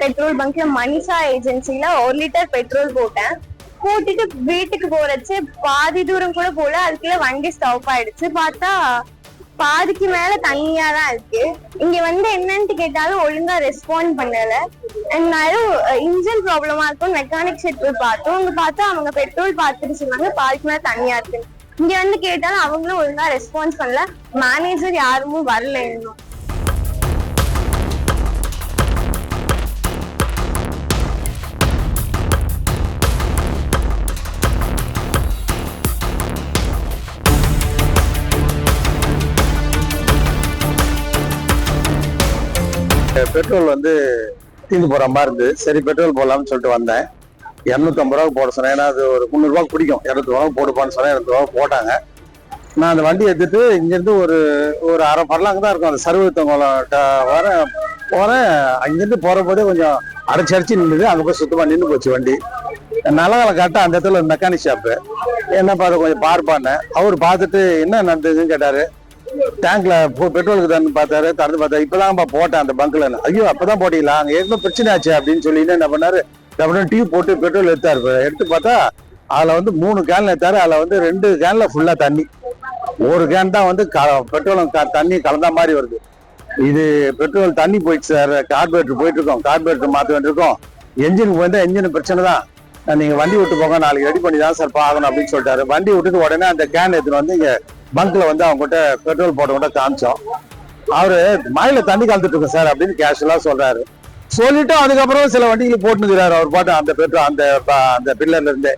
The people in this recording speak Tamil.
பெட்ரோல் பங்க்ல மனிஷா ஏஜென்சில 1 லிட்டர் பெட்ரோல் போட்டேன். போட்டுட்டு வீட்டுக்கு போறச்சு பாதி தூரம் கூட போல, அதுக்குள்ள வண்டி ஸ்டாப் ஆயிடுச்சு. பார்த்தா பாதிக்கு மேல தண்ணியா தான் இருக்கு. இங்க வந்து என்னன்னு கேட்டாலும் ஒழுங்கா ரெஸ்பாண்ட் பண்ணல. இன்ஜின் ப்ராப்ளமா இருக்கும். மெக்கானிக் ஷெட் போய் பார்த்தோம். அங்க பார்த்தா அவங்க பெட்ரோல் பார்த்துட்டு சொன்னாங்க பாதிக்கு மேல தண்ணியா இருக்கு. இங்க வந்து கேட்டாலும் அவங்களும் ஒழுங்கா ரெஸ்பான்ஸ் பண்ணல. மேனேஜர் யாருமே வரல இன்னும். பெட்ரோல் வந்து தீர்ந்து போற மாதிரி இருந்து, சரி பெட்ரோல் போடலாம்னு சொல்லிட்டு வந்தேன். 250 ரூபா போட சொன்னேன். ஏன்னா அது ஒரு 300 ரூபா பிடிக்கும். 200 ரூபா போடுப்பான்னு சொன்னேன். 200 ரூபா போட்டாங்க. நான் அந்த வண்டி எடுத்துட்டு இங்கிருந்து ஒரு அரை பரலாங்க தான் இருக்கும் அந்த சர்வத்தவங்கள போறேன். அங்கிருந்து போற போதே கொஞ்சம் அடைச்சு நின்றுது. அங்க போய் சுத்தமா நின்று போச்சு வண்டி. நல்லகால காட்ட அந்த இடத்துல மெக்கானிக் ஷாப்பு என்ன பார்த்து கொஞ்சம் பார்ப்பானேன். அவர் பார்த்துட்டு என்ன நடந்ததுன்னு கேட்டாரு. டேங்க்ல பெட்ரோலுக்கு தான் பார்த்தாரு. திறந்து பார்த்தாரு. இப்பதான் போட்டேன் அந்த பங்க்ல. ஐயோ அப்பதான் போட்டீங்களா, அங்க ஏற்கனவே பிரச்சனை ஆச்சு அப்படின்னு சொல்லி என்ன பண்ணாரு, டியூப் போட்டு பெட்ரோல் எடுத்தாரு. எடுத்து பார்த்தா அதுல வந்து 3 கேன் எடுத்தாரு. அதுல வந்து 2 கேன்ல ஃபுல்லா தண்ணி, 1 கேன் தான் வந்து பெட்ரோலும் தண்ணி கலந்த மாதிரி வருது. இது பெட்ரோல் தண்ணி போயிடுச்சு சார். கார்பரேட்டர் போயிட்டு இருக்கோம், கார்பரேட்டர் மாற்ற வேண்டியிருக்கோம். என்ஜினுக்கு வந்து என்ஜின் பிரச்சனை தான். நீங்க வண்டி விட்டு போங்க, நாளைக்கு ரெடி பண்ணி தான் சார் பார்க்கணும் அப்படின்னு சொல்லிட்டாரு. வண்டி விட்டுட்டு உடனே அந்த கேன் எடுத்துட்டு வந்து இங்க பங்க்ல வந்து அவங்க கிட்ட பெட்ரோல் போட்டவங்க காமிச்சோம். அவரு மழையில தண்ணி கலந்துட்டு இருக்கோம் சார் அப்படின்னு கேஷுவலா சொல்றாரு. சொல்லிட்டு அதுக்கப்புறம் சில வண்டிகளை போட்டுக்கிறாரு அவர் பாட்டு அந்த பெட்ரோல் அந்த பில்லர்ல இருந்தே.